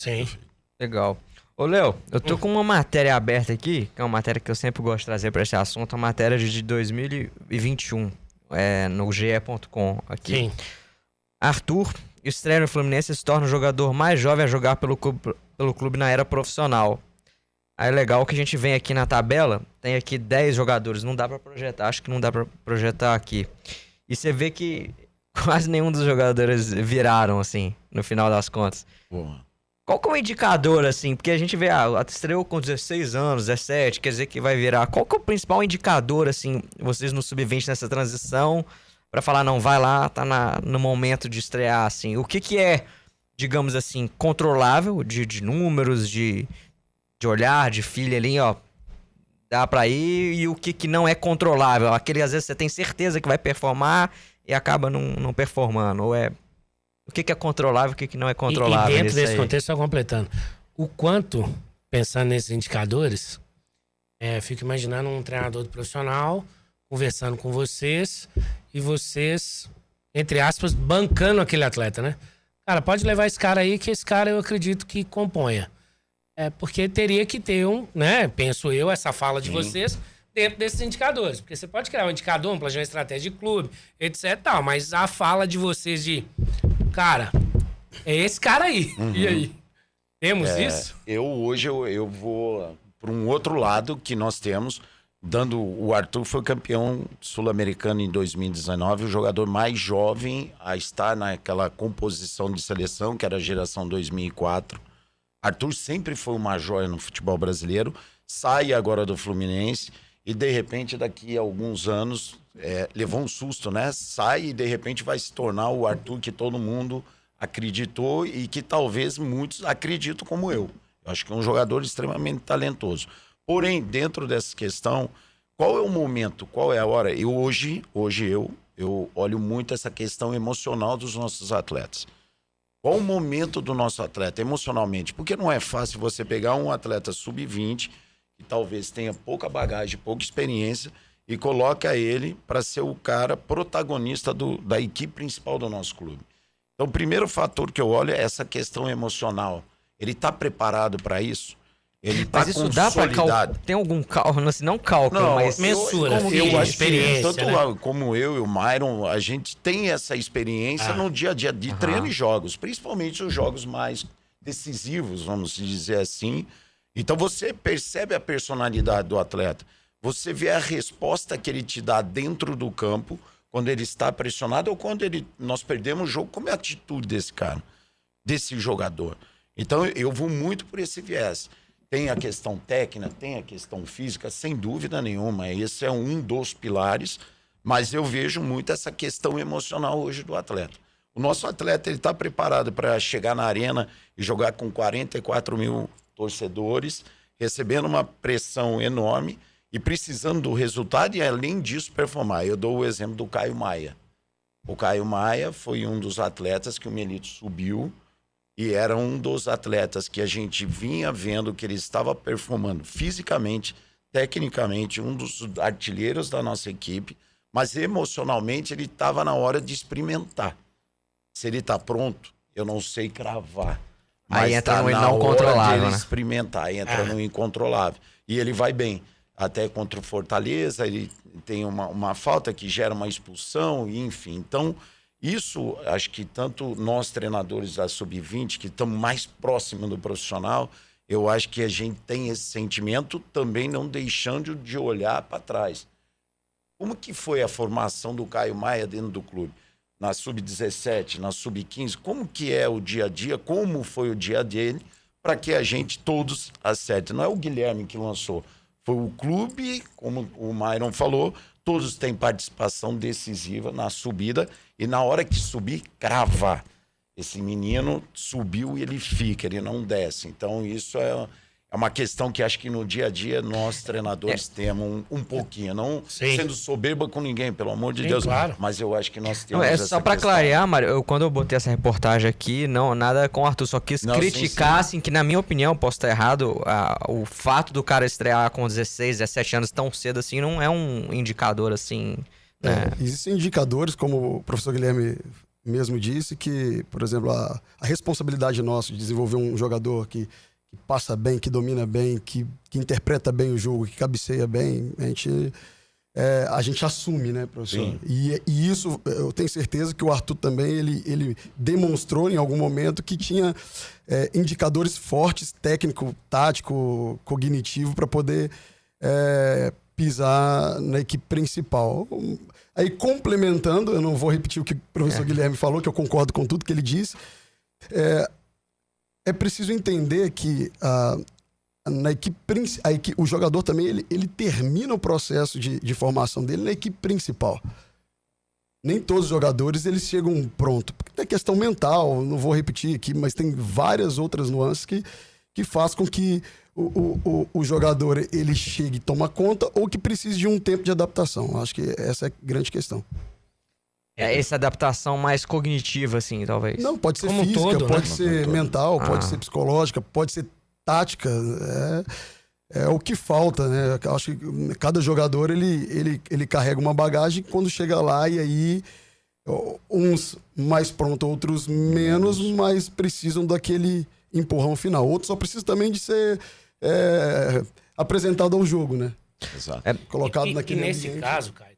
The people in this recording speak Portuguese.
Sim. Legal. Ô, Léo, eu tô com uma matéria aberta aqui, que é uma matéria que eu sempre gosto de trazer pra esse assunto, uma matéria de 2021, no ge.com aqui. Sim. Arthur estreia no Fluminense e se torna o jogador mais jovem a jogar pelo clube na era profissional. Aí é legal que a gente vem aqui na tabela, tem aqui 10 jogadores, não dá pra projetar, acho que não dá pra projetar aqui. E você vê que quase nenhum dos jogadores viraram, assim, no final das contas. Porra. Qual que é o indicador, assim? Porque a gente vê, estreou com 16 anos, 17, quer dizer que vai virar. Qual que é o principal indicador, assim, vocês no Sub-20 nessa transição, pra falar, não, vai lá, tá no momento de estrear, assim? O que é, digamos assim, controlável de números, de olhar, de filha ali, ó, dá pra ir, e o que não é controlável? Aquele, às vezes, você tem certeza que vai performar e acaba não performando, ou é... O que é controlável e o que não é controlável? E dentro desse contexto, só completando, o quanto, pensando nesses indicadores, fico imaginando um treinador profissional conversando com vocês e vocês, entre aspas, bancando aquele atleta, né? Cara, pode levar esse cara aí, que esse cara eu acredito que componha. Porque teria que ter né? Penso eu, essa fala de vocês dentro desses indicadores. Porque você pode criar um indicador, um plano de estratégia de clube, etc. Tal, mas a fala de vocês de... Cara, é esse cara aí. Uhum. E aí? Temos isso? Hoje eu vou para um outro lado que nós temos, o Arthur foi campeão sul-americano em 2019, o jogador mais jovem a estar naquela composição de seleção, que era a geração 2004. Arthur sempre foi uma joia no futebol brasileiro, sai agora do Fluminense e de repente daqui a alguns anos... levou um susto, né? Sai e de repente vai se tornar o Arthur que todo mundo acreditou e que talvez muitos acreditam como eu. Eu acho que é um jogador extremamente talentoso. Porém, dentro dessa questão, qual é o momento, qual é a hora? Hoje eu olho muito essa questão emocional dos nossos atletas. Qual o momento do nosso atleta emocionalmente? Porque não é fácil você pegar um atleta sub-20 que talvez tenha pouca bagagem, pouca experiência e coloca ele para ser o cara protagonista da equipe principal do nosso clube. Então, o primeiro fator que eu olho é essa questão emocional. Ele está preparado para isso? Ele está consolidado? Mas isso dá para tem algum cálculo, não cálculo, mas mensura, eu acho experiência, que tanto como eu e o Myron, a gente tem essa experiência no dia a dia de treino e jogos, principalmente os jogos mais decisivos, vamos dizer assim. Então, você percebe a personalidade do atleta. Você vê a resposta que ele te dá dentro do campo, quando ele está pressionado ou quando nós perdemos o jogo, como é a atitude desse cara, desse jogador. Então, eu vou muito por esse viés. Tem a questão técnica, tem a questão física, sem dúvida nenhuma. Esse é um dos pilares, mas eu vejo muito essa questão emocional hoje do atleta. O nosso atleta está preparado para chegar na arena e jogar com 44 mil torcedores, recebendo uma pressão enorme, e precisando do resultado e, além disso, performar. Eu dou o exemplo do Caio Maia. O Caio Maia foi um dos atletas que o Melito subiu e era um dos atletas que a gente vinha vendo que ele estava performando fisicamente, tecnicamente, um dos artilheiros da nossa equipe, mas emocionalmente ele estava na hora de experimentar. Se ele está pronto, eu não sei cravar. Mas aí entra tá no na não hora controlável, de ele né? experimentar, entra no incontrolável. E ele vai bem. Até contra o Fortaleza, ele tem uma falta que gera uma expulsão, enfim. Então, isso, acho que tanto nós, treinadores da Sub-20, que estamos mais próximos do profissional, eu acho que a gente tem esse sentimento também não deixando de olhar para trás. Como que foi a formação do Caio Maia dentro do clube? Na Sub-17, na Sub-15, como que é o dia a dia, como foi o dia dele, para que a gente todos acerte. Não é o Guilherme que lançou. Foi o clube, como o Myron falou, todos têm participação decisiva na subida e na hora que subir, cravar. Esse menino subiu e ele fica, ele não desce. Então isso é uma questão que acho que no dia a dia nós, treinadores, temos um pouquinho. Não sendo soberba com ninguém, pelo amor de Deus. Claro. Mas eu acho que nós temos essa essa só pra questão. clarear, Mário, quando eu botei essa reportagem aqui, nada com o Arthur, só quis criticar, assim, que na minha opinião, posso estar errado, o fato do cara estrear com 16, 17 anos tão cedo assim, não é um indicador, assim... Existem indicadores, como o professor Guilherme mesmo disse, que, por exemplo, a responsabilidade nossa de desenvolver um jogador que passa bem, que domina bem, que interpreta bem o jogo, que cabeceia bem, a gente assume, né, professor? E isso, eu tenho certeza que o Arthur também, ele demonstrou em algum momento que tinha indicadores fortes, técnico, tático, cognitivo, para poder pisar na equipe principal. Aí, complementando, eu não vou repetir o que o professor Guilherme falou, que eu concordo com tudo que ele disse, é preciso entender que na equipe, o jogador também ele termina o processo de formação dele na equipe principal. Nem todos os jogadores eles chegam pronto. Porque tem questão mental, não vou repetir aqui, mas tem várias outras nuances que faz com que o jogador ele chegue e toma conta ou que precise de um tempo de adaptação. Acho que essa é a grande questão. Essa adaptação mais cognitiva, assim, talvez. Não, pode ser Como física, todo, pode né? ser mental, pode ser psicológica, pode ser tática. É o que falta, né? Eu acho que cada jogador ele carrega uma bagagem quando chega lá e aí uns mais prontos, outros menos, mas precisam daquele empurrão final. Outros só precisam também de ser apresentado ao jogo, né? Exato. Colocado E naquele nesse ambiente. caso, Caio,